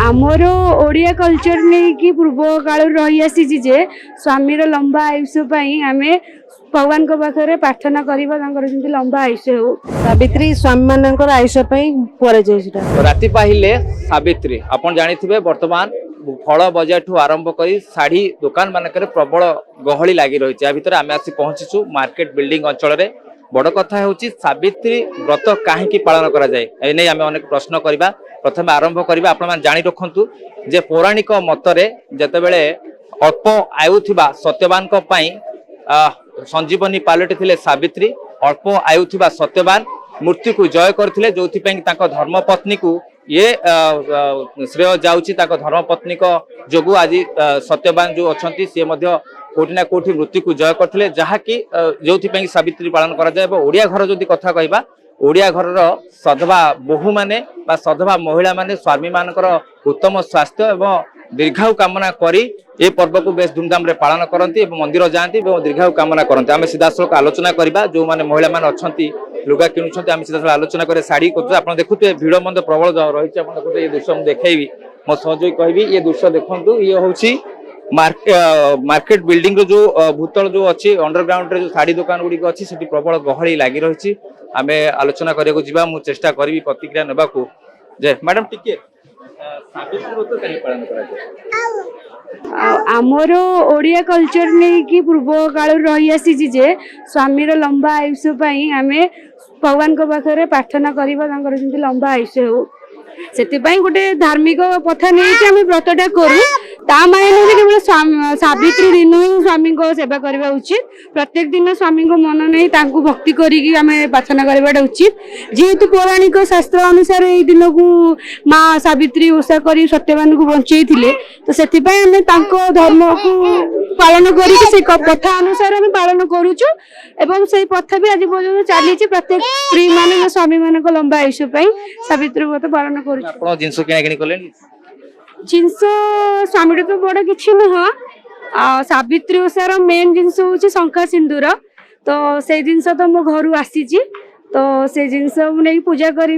आमर ओडिया कल्चर नहीं कि पूर्व काल रही आसी जे स्वामीर लंबा आयुष्य आम भगवान पाखे प्रार्थना करवा लंबा आयुष्य हो। सावित्री स्वामी मानकर आयुष्य राति पाहिले सावित्री आपण जानिथिबे वर्तमान फल बजार ठू आरंभ करी साड़ी दुकान मानकर प्रबल गहली लगी रही है। भितर आम आसी पहुंचीचु मार्केट बिल्डिंग अंचल में। बड़ कथा होची सावित्री व्रत काहे पालन करा जाए एने आम अनेक प्रश्न करबा। प्रथम आरंभ करबा आपण मान जानि रखंतु जे पौराणिक मतरे जतेबेले अल्प आयु थिबा सत्यवान को पई संजीवनी पालटी थिले सावित्री। अल्प आयु थिबा सत्यवान मृत्यु को जय करथिले जोथि पई ताको धर्मपत्नी को ये श्रेय जाउची। ताको धर्मपत्नी को जोगु आज सत्यवान जो अछंती से मध्य कोठी ना कोठी मृत्यु को जय करथिले जहाँकि जोथि पई सावित्री पालन करा जाय। ओडिया घर जदि कथा कहबा ओडिया घर सधवा बोहू माने बा सधवा महिला माने स्वामी मानकर उत्तम स्वास्थ्य एवं दीर्घायु कामना करी ए पर्व को बेस धूमधाम रे पालन करती एवं मंदिर जाती दीर्घायु कामना करते। आम सीधासलख आलोचना करवा जो माने महिला मान अच्छी लुगा किणुंट आम सीधासलख आलोचना कर साड़ी कर आप देखुए भिड़ मंद प्रबल रही है। ये दृश्य मुझे देखी मो सहयोगी कहबी ये दृश्य देखु ये हूँ मार्केट बिल्डिंग जो भूतल जो अच्छी अंडरग्राउंड जो साड़ी दुकान गुड़िक अच्छी से प्रबल गहली लगी रही। आम आलोचना करने को मुझे चेष्टा करी प्रतिक्रिया नेबा को। जे मैडम टिके सावित्री व्रत कहीं पालन करा जाए। आमर ओडिया कल्चर नहीं कि पूर्व काल रही आसी जे स्वामीर लंबा आयुष्य आम भगवान पाखे प्रार्थना करवा लंबा आयुष्य हो। से गोटे धार्मिक प्रथा नहीं आम व्रतटा करूँ ता माने नहीं केवल सावित्री दिन ही स्वामी को सेवा करवा उचित। प्रत्येक दिन स्वामी को मन नहीं तांको भक्ति करिकी आम प्रार्थना करवाटा उचित। जेहेतु पौराणिक शास्त्र अनुसार यही दिन को माँ सावित्री ओषा करी सत्यवान को बंचई तो से धर्म को पालन करी प्रथा अनुसार आम पालन करुचु एवं से प्रथा भी आज पर्यटन चली प्रत्येक स्त्री मान स्वामी मान लंबा आयुष्य सावित्री व्रत पालन कर जिनस स्वामी तो बड़ कि नुह। सावित्री ओषार मेन जिनस हूँ शंखा सिंदूर तो से जिनस तो मो घर आसी तो से जिनस मुझे पूजा करी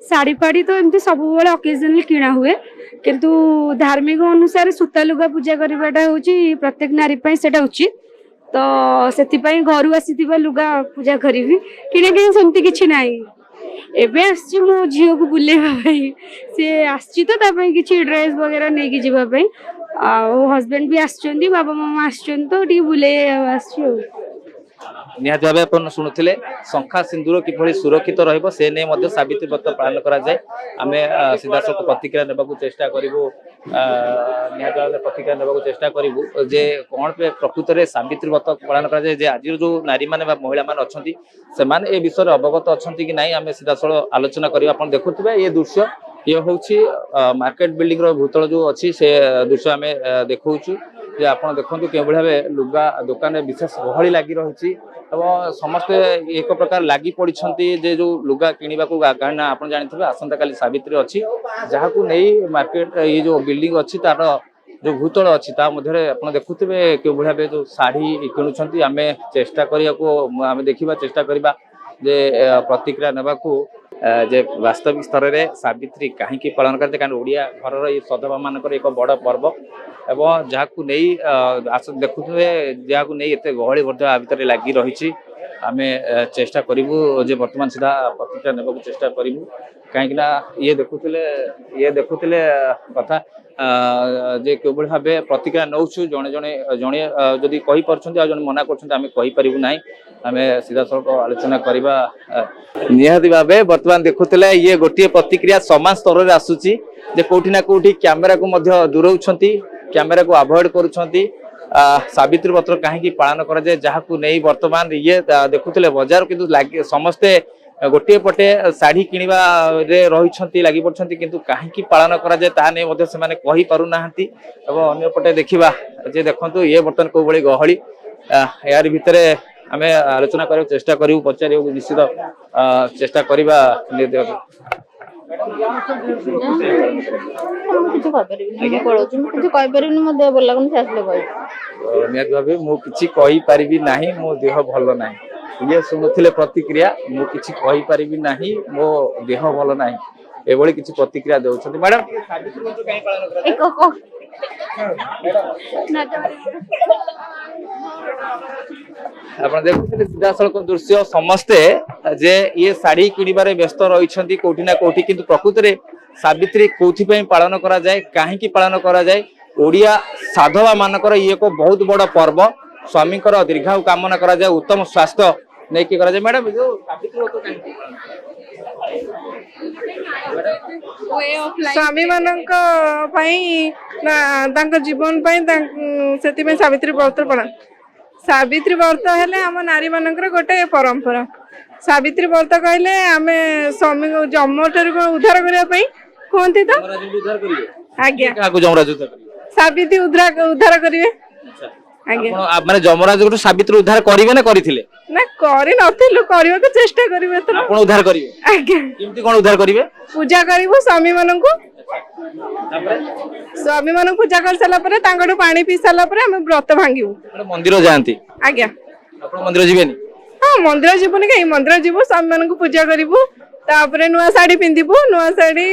शाड़ी फाड़ी तो एमती सब ओकेजनली किणा हुए किंतु धार्मिक अनुसार सूता लुगा पूजा करवाटा हूँ प्रत्येक नारी से उचित। तो से घर आसी लुगा पूजा करी किना कि सेमती किसी ना एबे आसी मो झील को बुलेवा सी आसी तो किसी ड्रेस वगैरह नहीं कि जावाई हजबैंड भी आसुच्च बाबा मामा आसुच्च तो बुले निहाती भाव अपन शुणुले शंखा सिंदूर किभली सुरक्षित रहिबो से नहीं सावित्री व्रत पालन करा जाए। आम सीधासलख प्रतिक्रिया नेबा चेष्टा करूँ निहाती भाव प्रतिक्रिया नेबा चेष्टा करूँ जे कौन पे प्रकृत में सावित्री व्रत पालन करा जाए। आज जो नारी माने महिला माने अच्छी से माने ए विषय अवगत अच्छा कि नहीं आम सीधासलख आलोचना करा। आप देखुए ये दृश्य ये हूँ मार्केट बिल्डिंग भूतल जो अच्छी से दृश्य आम देखु जे आप देखो के भाव लुगा दुकान में विशेष गहली लगी रही समस्ते एक प्रकार लगी पड़ी जे जो लुगा किणवा को कहना आप जानते आसंता काली सावित्री अच्छी जहाँ को नहीं मार्केट ये जो बिल्डिंग अच्छी तार जो भूतल अच्छी आप देखुए के भाव जो शाढ़ी किणुंट आम चेष्टा करने देखा चेष्टा करवा जे प्रतिक्रिया नेबा जे वास्तविक स्तर में सावित्री कहीं पालन करते कारण ओडिया घर ये सधवा मानकर एक बड़ पर्व एवं जहाँ को नहीं देखुए जहाँ को नहीं एत गहली भितर लगी रही। आम चेष्टा करूँ जे वर्तमान सीधा प्रतिक्रिया नेबा चेष्टा करूँ कहीं ये देखुले कथा जे के भाव प्रतिक्रिया नौ जड़े जड़े जड़े जदि कहीपरि जड़े मना करें ना आम सीधा सड़क आलोचना करवा। निहाती भाव वर्तमान देखुले ये गोटे प्रतिक्रिया समाज स्तर में आसूची जे कोठी ना कोठी कैमेरा को दूर कैमेरा को अवॉइड करुछंती सावित्री व्रत कहीं पालन करा जाए जहाँ को नहीं वर्तमान ये देखुले बाजार किंतु समस्ते गोटे पटे शाढ़ी किणवा रही लगी पड़ती किंतु कहीं पालन करा जाए ता नहीं से कही पारु नाहंती एवं अन्य पटे देखा जे देखंतु ये बर्तमान को बड़ी गहली यार भितर आम आलोचना कर चेष्टा करूँ पचार निश्चित चेष्टा करवा। निहाती मुझे कही ना मो देह भल ना ये शुणुले प्रतिक्रिया मुझे ना मो देह भल ना एभଳି କିଛି ପ୍ରତିକ୍ରିୟା ଦେଉଛନ୍ତି ମ୍ୟାଡାମ ଟିକେ ସାବିତ୍ରୀ ବ୍ରତ କାହିଁ ପାଳନ କରାଯାଏ ଆପଣ ଦେଖୁଥିଲେ ସିଧାସଳଖ ଦୃଶ୍ୟ ସମସ୍ତେ ଯେ ଇଏ ଶାଢୀ କିଣିବାରେ ବ୍ୟସ୍ତ ରହିଛନ୍ତି କୋଉଠି ନା କୋଉଠି କିନ୍ତୁ ପ୍ରକୃତରେ ସାବିତ୍ରୀ କୋଉଥିପାଇଁ ପାଳନ କରାଯାଏ କାହିଁକି ପାଳନ କରାଯାଏ ओडिया साधवा मानकर ये को बहुत बड़ पर्व स्वामीकर दीर्घायु कामना करा जाए उत्तम स्वास्थ्य नहीं कि करा जाए मैडम जो साबित्री व्रत काहे स्वामी मानक जीवन से सावित्री व्रत पड़ा सावित्री व्रत हेले आम नारी मानकर गोटे परंपरा सावित्री व्रत कहले आमे स्वामी जमठ उद्धार करने कहते तो आज्ञा सावित्री उद्धार करिवे माने जमराज गोटे सावित्री उद्धार करिवे ना करिथिले ना करि नथिलु करिवा के चेष्टा करिवे त आपण उद्धार करिवे आज्ञा केमती कोन उद्धार करिवे पूजा करिवो स्वामी माननकु स्वामी मानन पूजा कर साला परे तांगडु पानी पी साला परे हम व्रत भांगिवु मंदिर जानती आज्ञा आपण मंदिर जीवेनी हां मंदिर जीवनी कहीं मंदिर जीवो स्वामी माननकु पूजा करिवु तापरे नुआ साड़ी पिंदिबु नुआ साड़ी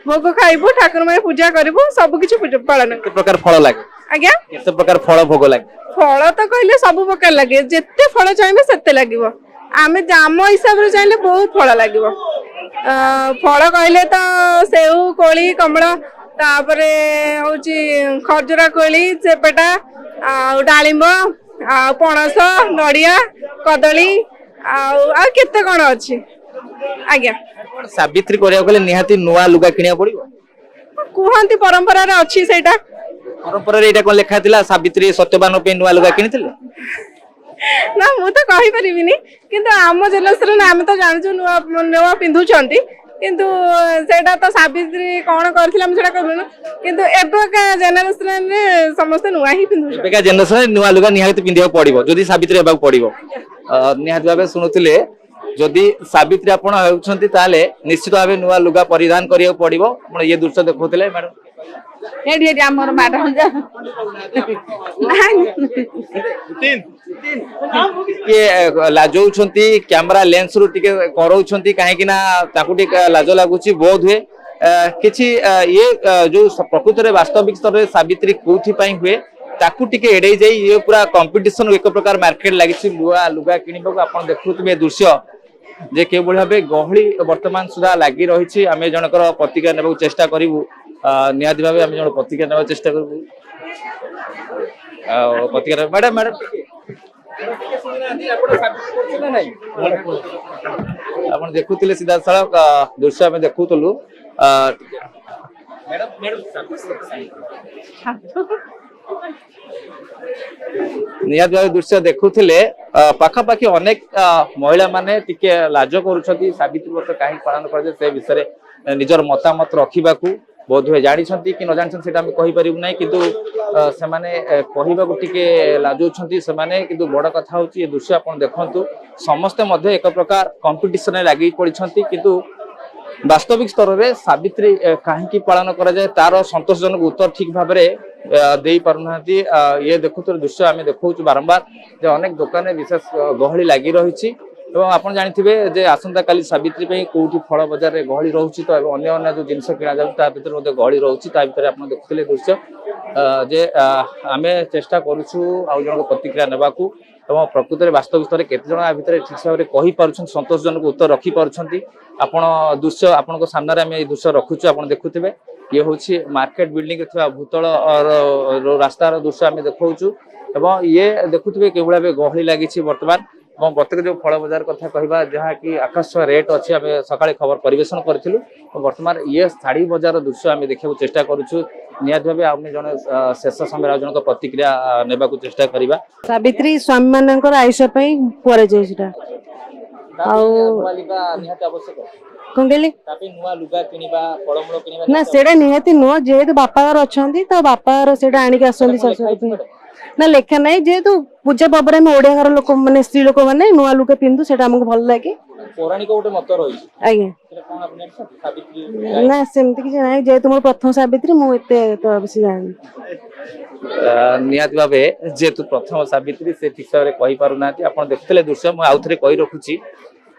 भोग खाइबु ठाकुर माय पूजा करिबु सब किछ पालन के प्रकार फल लागे आज्ञा केते प्रकार फल भोग लागे फल तो कहले सब प्रकार लागे जेते फल चाहिए सेते लागिवो आमे जाम हिसाब रे चाहिए बहुत फल लागिवो फल कहले तो सेऊ कोली कमला तापरे होची खजूरा कोली चेपेटा डालिंब पणस नड़िया कदली आ केते कोन अछि आज्ञा सावित्री करिया गले निहाती नुआ लुगा किनिया पड़िबो कुहंती परंपरा रे अछि सेटा परंपरा रे एटा कोन लेखा थिला सावित्री सत्यवान पे नुआ लुगा किनिथिले ना मु तो कहि परिबिनी किंतु आम जनसर नाम तो जानछु नुआ नुआ पिंधु छंती किंतु सेटा तो सावित्री कोन करथिला हम सेटा करनु किंतु एबका जनरेशन रे समस्त नुआ ही पिंधु एबका जनरेशन नुआ लुगा निहाती पिंधिया पड़िबो जदी सावित्री हेबा पड़िबो निहाती भाबे सुनुथिले जदि सावित्री आपण हेउछंती ताले निश्चित भाबे नुआ लुगा परिधान करिया पड़िबो आपण ये दृश्य देखौथिले मैडम एडी एडी हमर मैडम ये लाजौछंती कैमरा लेंस रु टिके करौछंती काहे कि ना ताकू टिके लाज लागुची बोध हुए किछि ये जो प्रकृति रे वास्तविक स्तर रे सावित्री कोथि पई हुए ताकू टिके एडै जाई ये पूरा कंपटीशन एक प्रकार मार्केट लागिछि लुआ लुगा किनिबो आपण देखुतबे दृश्य जे के बढिया बे गहली वर्तमान सुधा लागि रहिछि आमे जनकर प्रतिक्रिया नेबो चेष्टा करिवु नियादी भाबे आमे जण प्रतिक्रिया नेबो चेष्टा करबु प्रतिक्रिया मैडम मैडम आपण देखुतिले सीधा सड़क दृश्य आमे देखुतलु मैडम मैडम निहाती भाव दृश्य देखुले पाखापाखि अनेक महिला माने टिके लाज करूछंती सावित्री व्रत काहे पालन करे से विषय निजर मतामत रखिबाकू बोध हुए जानिछंती कि न जानिछंती सेटा हम कहि परिबु नै किंतु से माने कहिबाकू टिके लाजौछंती से माने किंतु बड़ कथा होची ए दृश्य आपण देखंतु समस्त मध्ये एक प्रकार कंपटीशन लागि पडिछंती किंतु वास्तविक स्तर रे सावित्री काहे पालन करा जाए तार संतोषजनक उत्तर ठीक भाव में दे पारनाती ये देखु दृश्य आम देखु बारंबार जे अनेक दुकान विशेष गहली लगी रही आपन जानिथिबे जे आसंता काली सावित्री पे कोठी फल बाजार रे गहली रहउची तो अन्य अन्य जो जिंस किना जाउ ता भीतर मध्ये गहली रहउची ता भीतर आपन देखुथिले दृश्य जे आमे चेष्टा करूछु आ जन प्रतिक्रिया नेबाकू एवं प्रकृति में वास्तविक स्तर केते जन आ भीतर ठीक भाव में कहि पारुछन संतोषजनक उत्तर रखि पारुछंती आपण दृश्य आपण सामने आम दृश्य रखुछु आपण देखुथिबे ये होछि मार्केट बिल्डिंग थिबा भूतल रास्तार दृश्य आम देखौछु एवं ये देखुथिबे केवळा बे गहली लागिछि वर्तमान और प्रत्येक जो फल बाजार कथा कहबा जहाँ कि आकाश रेट अच्छे आम सकाळे खबर परिवेशन करथिलु वर्तमान ये साड़ी बाजार दृश्य आम देखा चेष्टा करूछु निहाती भाबे आमे जने शेष समय जनक प्रतिक्रिया नेबाकू चेष्टा करिबा सावित्री स्वामी मानकर आयुष पई परे जेटा निहाती आवश्यक कोन गेली तापे नुवा लुगा किनिबा फळमूल किनिबा ना सेडा निहाती नुवा जेहेतु बापार अछंती तो बापार सेडा आनी के आसंती ससुर ना लेखा नहीं जेहेतु पूजा पर्व में ओडिया घर लोक माने स्त्री लोक माने नुआ लुगा पिंधु सेटा हमको भल लागे पौराणिक गोटे मत रही आज्ञा सेटा कोन आपने सावित्री ना सेमति कि नाही जेहेतु मोर प्रथम सावित्री मु एते तो बेसी जानि निहाती भाबे जेहेतु प्रथम सावित्री से ठीक भाव कहि पारु नाती आपण देखथले दृश्य मु आउथरे कहि रखुची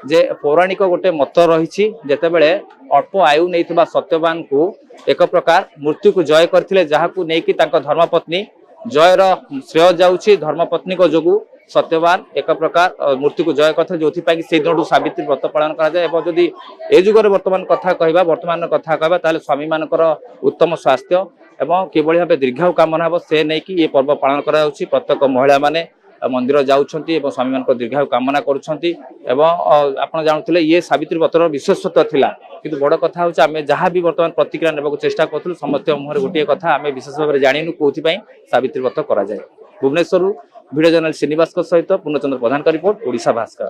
जे पौराणिक गोटे मत रही जितेबले अल्प आयु नहीं सत्यवान को एक प्रकार मृत्यु को जय करथिले जहाकू नेकी तांको धर्मपत्नी जयर श्रेय जाउछि धर्मपत्नी को जोगु सत्यवान एक प्रकार मृत्यु को जय करथे जो से दिन सावित्री व्रत पालन करा जाए एवं जदि ए जुगर वर्तमान कथा कहबा वर्तमान कथा कहबा ताले स्वामी मानकर उत्तम स्वास्थ्य एवं किभଳି भाबे दीर्घायु कामना हबो से नै कि ये पर्व पालन करा जाउछि प्रत्येक महिला माने मंदिर जाउछंती एवं स्वामी मानकर दीर्घायु कामना करूछंती एवं आपण जानथले ये सावित्री व्रतर विशेषत्व थिला किंतु बड़ कथा होछि आमे जहां भी वर्तमान प्रतिक्रिया नेबाक चेष्टा करथुल समस्त मुहर गोटे कथा आमे विशेष भाबे जानिनु कोथि पई सावित्री व्रत करा जाय भुवनेश्वर वीडियो जर्नलिस्ट श्रीनिवास सहित पूर्णचंद्र प्रधान का रिपोर्ट ओडिशा भास्कर।